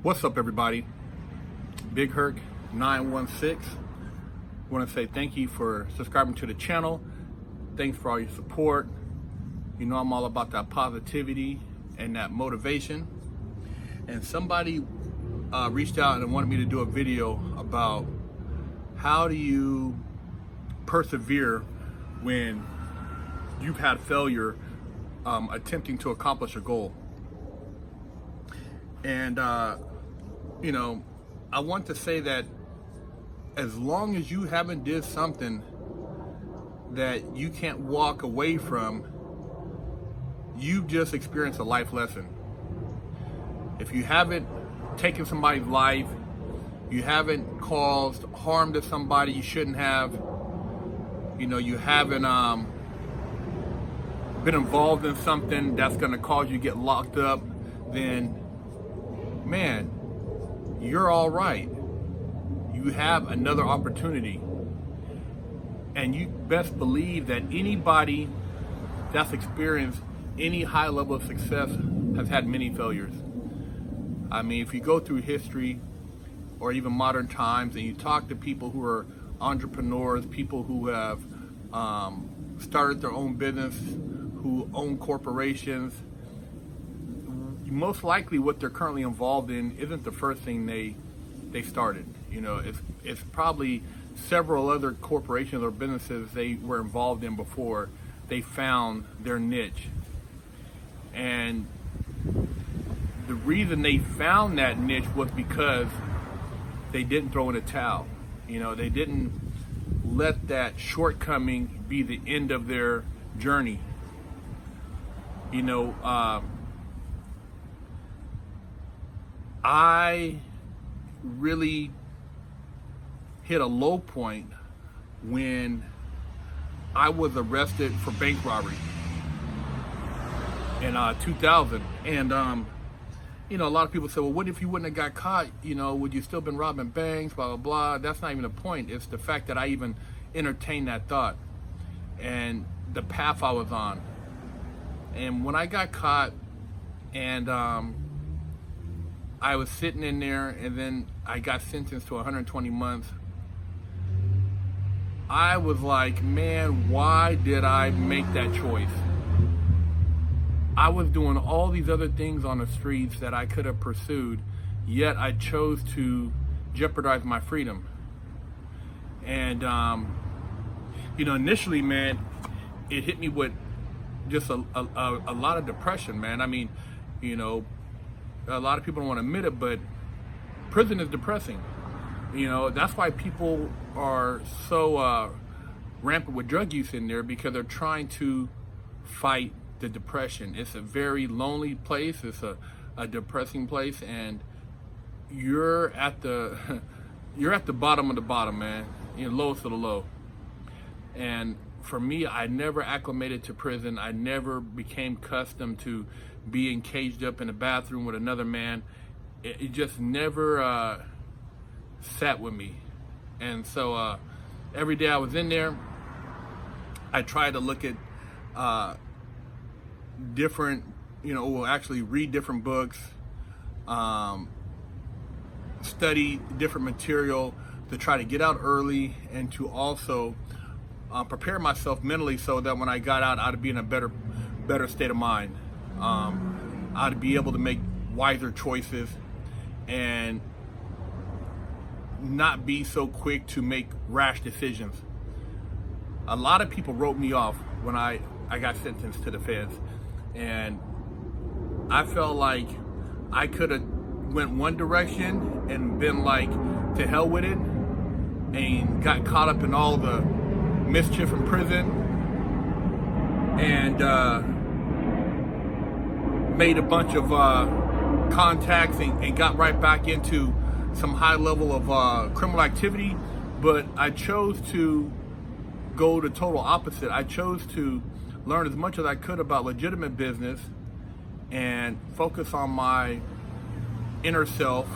What's up, everybody? Big Herc 916. Want to say thank you for subscribing to the channel. Thanks for all your support. You know I'm all about that positivity and that motivation. And somebody reached out and wanted me to do a video about how do you persevere when you've had failure attempting to accomplish a goal. And you know, I want to say that as long as you haven't did something that you can't walk away from, you've just experienced a life lesson. If you haven't taken somebody's life, you haven't caused harm to somebody you shouldn't have, you know, you haven't been involved in something that's going to cause you to get locked up, then man, you're all right. You have another opportunity. And you best believe that anybody that's experienced any high level of success has had many failures. I mean, if you go through history or even modern times and you talk to people who are entrepreneurs, people who have started their own business, who own corporations, most likely what they're currently involved in isn't the first thing they started. You know, it's probably several other corporations or businesses they were involved in before they found their niche. And the reason they found that niche was because they didn't throw in a towel. You know, they didn't let that shortcoming be the end of their journey. You know, I really hit a low point when I was arrested for bank robbery in 2000. And, you know, a lot of people say, well, what if you wouldn't have got caught? You know, would you still been robbing banks, blah, blah, blah. That's not even the point. It's the fact that I even entertained that thought and the path I was on. And when I got caught and I was sitting in there and then I got sentenced to 120 months, I was like, man, why did I make that choice? I was doing all these other things on the streets that I could have pursued, yet I chose to jeopardize my freedom. And, you know, initially, man, it hit me with just a lot of depression, man. I mean, you know, a lot of people don't want to admit it, but prison is depressing. You know, that's why people are so rampant with drug use in there, because they're trying to fight the depression. It's a very lonely place. It's a depressing place, and you're at the bottom of the bottom, man. You're lowest of the low. And for me, I never acclimated to prison. I never became accustomed to being caged up in a bathroom with another man. It just never sat with me. And so every day I was in there, I tried to look at different, you know, well, actually read different books, study different material to try to get out early and to also prepare myself mentally so that when I got out, I'd be in a better state of mind. I'd be able to make wiser choices and not be so quick to make rash decisions. A lot of people wrote me off when I got sentenced to the feds, and I felt like I could have went one direction and been like, to hell with it, and got caught up in all the mischief in prison and made a bunch of contacts and got right back into some high level of criminal activity. But I chose to go the total opposite. I chose to learn as much as I could about legitimate business and focus on my inner self,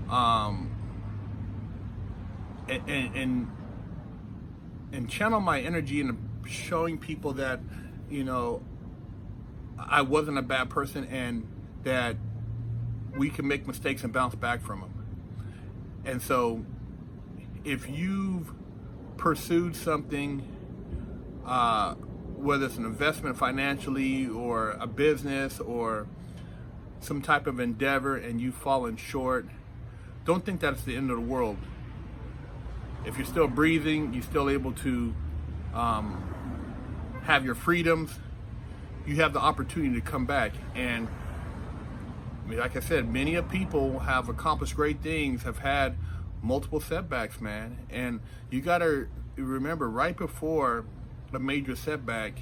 and channel my energy into showing people that, you know, I wasn't a bad person and that we can make mistakes and bounce back from them. And so if you've pursued something, whether it's an investment financially or a business or some type of endeavor, and you've fallen short, don't think that it's the end of the world. If you're still breathing, you're still able to have your freedoms, you have the opportunity to come back. And like I said, many of people have accomplished great things, have had multiple setbacks, man. And you gotta remember, right before a major setback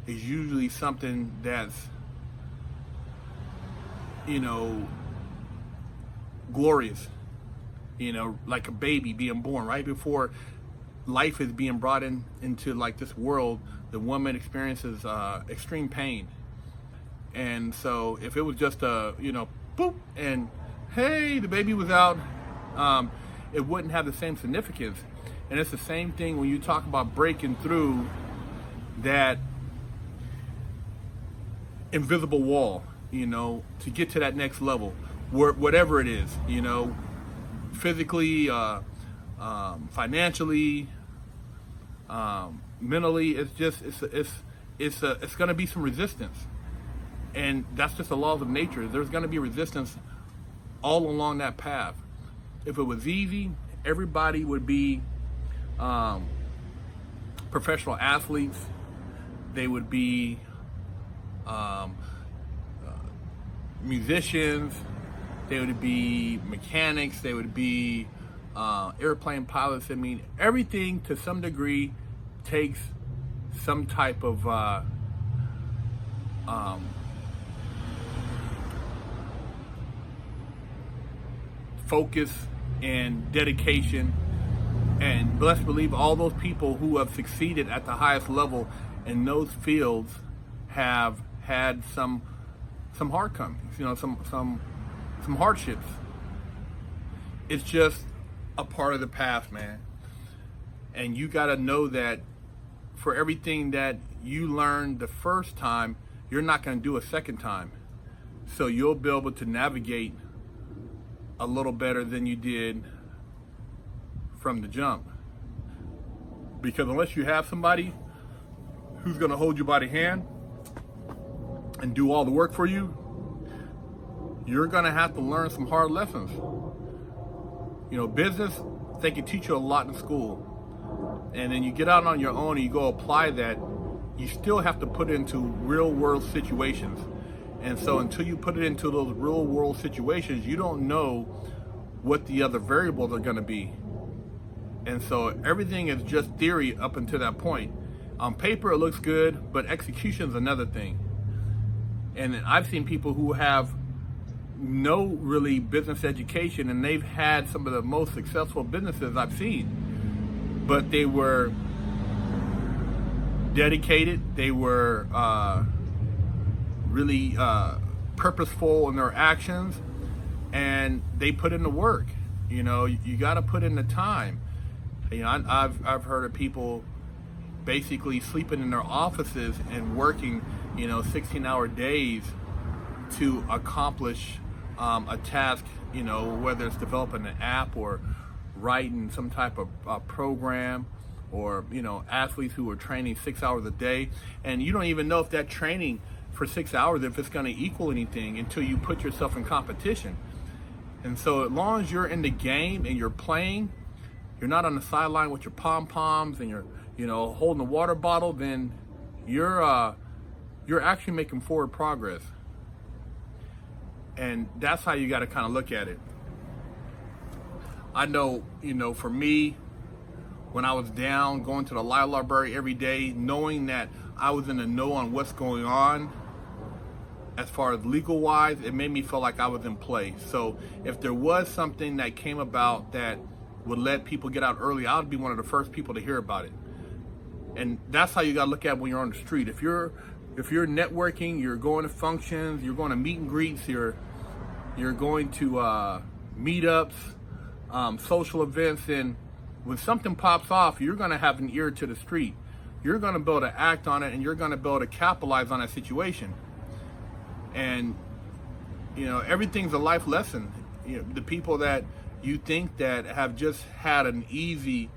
is usually something that's, glorious. Like a baby being born. Right before life is being brought into like this world, the woman experiences extreme pain. And so if it was just a, boop, and hey, the baby was out, it wouldn't have the same significance. And it's the same thing when you talk about breaking through that invisible wall, to get to that next level, whatever it is, physically, financially, mentally. It's going to be some resistance. And that's just the laws of nature. There's going to be resistance all along that path. If it was easy, everybody would be professional athletes. They would be musicians. They would be mechanics. They would be airplane pilots. I mean, everything to some degree takes some type of focus and dedication. And bless believe all those people who have succeeded at the highest level in those fields have had some hardcomings, some hardships. It's just a part of the path, man. And you got to know that for everything that you learned the first time, you're not going to do a second time. So you'll be able to navigate a little better than you did from the jump. Because unless you have somebody who's going to hold you by the hand and do all the work for you, you're going to have to learn some hard lessons. Business, they can teach you a lot in school. And then you get out on your own and you go apply that, you still have to put it into real world situations. And so until you put it into those real world situations, you don't know what the other variables are going to be. And so everything is just theory up until that point. On paper, it looks good, but execution is another thing. And I've seen people who have no really business education, and they've had some of the most successful businesses I've seen. But they were dedicated. They were really purposeful in their actions, and they put in the work. You got to put in the time. I've heard of people basically sleeping in their offices and working 16-hour days to accomplish a task, whether it's developing an app or writing some type of program, or athletes who are training 6 hours a day, and you don't even know if that training for 6 hours, if it's going to equal anything until you put yourself in competition. And so as long as you're in the game and you're playing, you're not on the sideline with your pom-poms and you're holding the water bottle, then you're actually making forward progress. And that's how you got to kind of look at it. I know, for me, when I was down, going to the library every day, knowing that I was in the know on what's going on as far as legal wise, it made me feel like I was in play. So if there was something that came about that would let people get out early, I would be one of the first people to hear about it. And that's how you got to look at it when you're on the street. If you're networking, you're going to functions, you're going to meet and greets, you're going to meetups, social events, and when something pops off, you're going to have an ear to the street. You're going to be able to act on it, and you're going to be able to capitalize on that situation. And everything's a life lesson. The people that you think that have just had an easy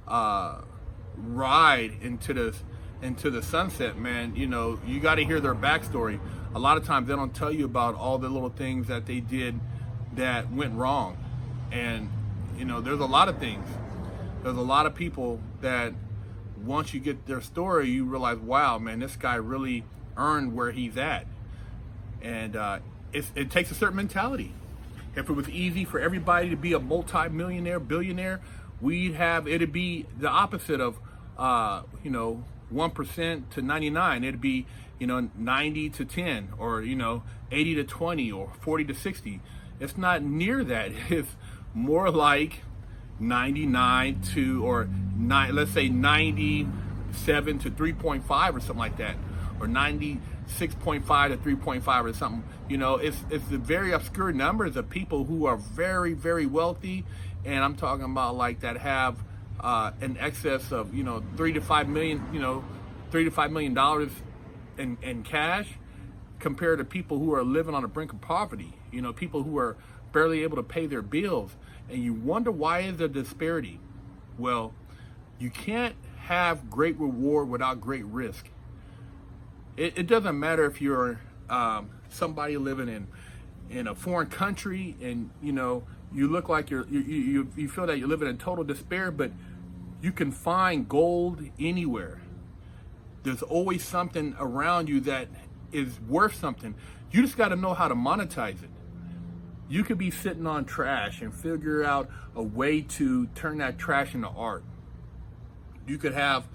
ride into the sunset, man, you got to hear their backstory. A lot of times they don't tell you about all the little things that they did that went wrong. And there's a lot of things. There's a lot of people that once you get their story, you realize, wow, man, this guy really earned where he's at. And it takes a certain mentality. If it was easy for everybody to be a multi-millionaire, billionaire, it'd be the opposite of 1% to 99. It'd be 90 to 10, or 80 to 20, or 40 to 60. It's not near that. It's more like 99 to, or let's say 97 to 3.5 or something like that, or 96.5 to 3.5 or something. It's the very obscure numbers of people who are very, very wealthy, and I'm talking about like that have an excess of $3 to $5 million in cash, compared to people who are living on the brink of poverty. People who are barely able to pay their bills. And you wonder, why is there disparity? Well, you can't have great reward without great risk. It doesn't matter if you're somebody living in a foreign country, and you look like you feel that you're living in total despair, but you can find gold anywhere. There's always something around you that is worth something. You just got to know how to monetize it. You could be sitting on trash and figure out a way to turn that trash into art. You could have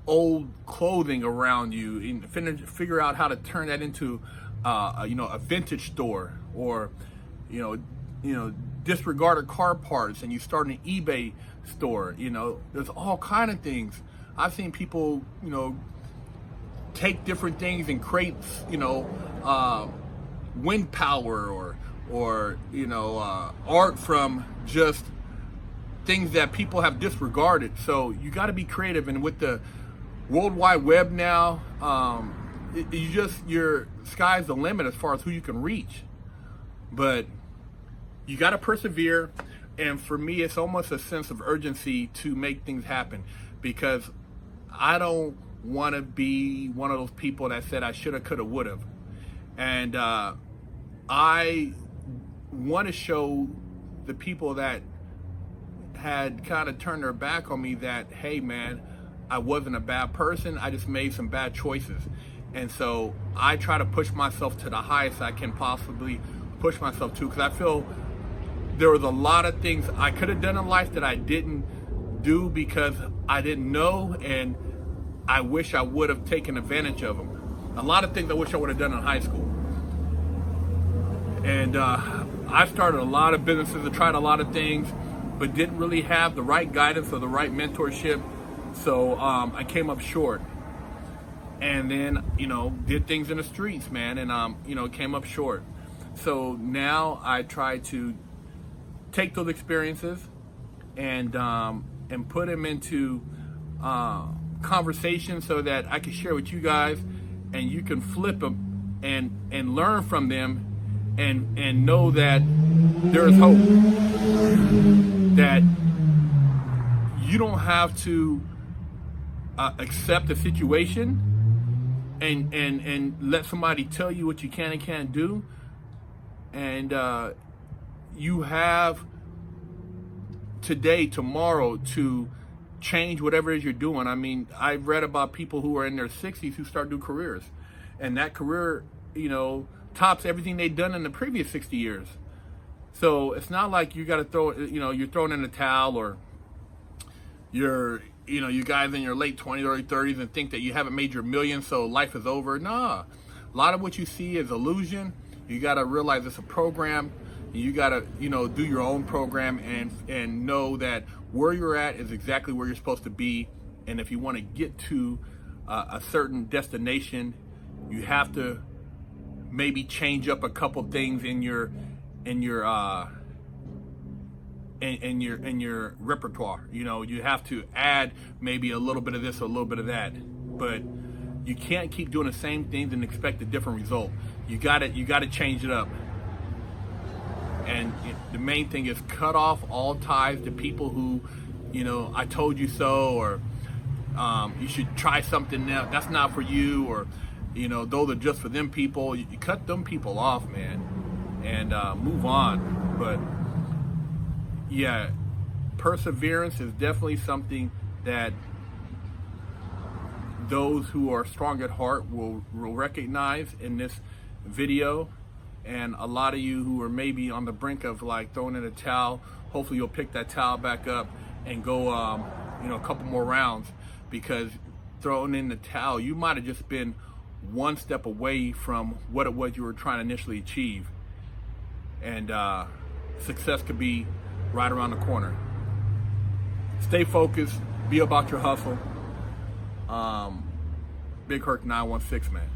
old clothing around you and figure out how to turn that into a vintage store, or disregarded car parts, and you start an eBay store. There's all kind of things. I've seen people take different things and create wind power, or art from just things that people have disregarded. So you got to be creative. And with the World Wide Web now, your sky's the limit as far as who you can reach. But you got to persevere. And for me, it's almost a sense of urgency to make things happen, because I don't want to be one of those people that said I shoulda, coulda, woulda. And I want to show the people that had kind of turned their back on me that, hey man, I wasn't a bad person, I just made some bad choices. And so I try to push myself to the highest I can possibly push myself to, because I feel there was a lot of things I could have done in life that I didn't do because I didn't know, and I wish I would have taken advantage of them. A lot of things I wish I would have done in high school. And I started a lot of businesses, I tried a lot of things, but didn't really have the right guidance or the right mentorship. So I came up short. And then, did things in the streets, man, and, came up short. So now I try to take those experiences and put them into conversation so that I can share with you guys, and you can flip them and learn from them, and know that there is hope, that you don't have to accept the situation and let somebody tell you what you can and can't do. And you have today, tomorrow, to change whatever it is you're doing. I mean, I've read about people who are in their 60s who start new careers, and that career, tops everything they've done in the previous 60 years. So it's not like you got to throw, you're throwing in the towel, or you're, you guys in your late 20s, early 30s, and think that you haven't made your million, so life is over. Nah, a lot of what you see is illusion. You got to realize it's a program. You got to, do your own program, and know that where you're at is exactly where you're supposed to be. And if you want to get to a certain destination, you have to maybe change up a couple things in your repertoire. You have to add maybe a little bit of this or a little bit of that, but you can't keep doing the same things and expect a different result. You got to change it up. And the main thing is cut off all ties to people who, I told you so, or you should try something now. That's not for you, or, those are just for them people. You cut them people off, man, and move on. But yeah, perseverance is definitely something that those who are strong at heart will recognize in this video. And a lot of you who are maybe on the brink of like throwing in a towel, hopefully you'll pick that towel back up and go a couple more rounds, because throwing in the towel, you might have just been one step away from what it was you were trying to initially achieve. And success could be right around the corner. Stay focused, be about your hustle. Big Herc 916, man.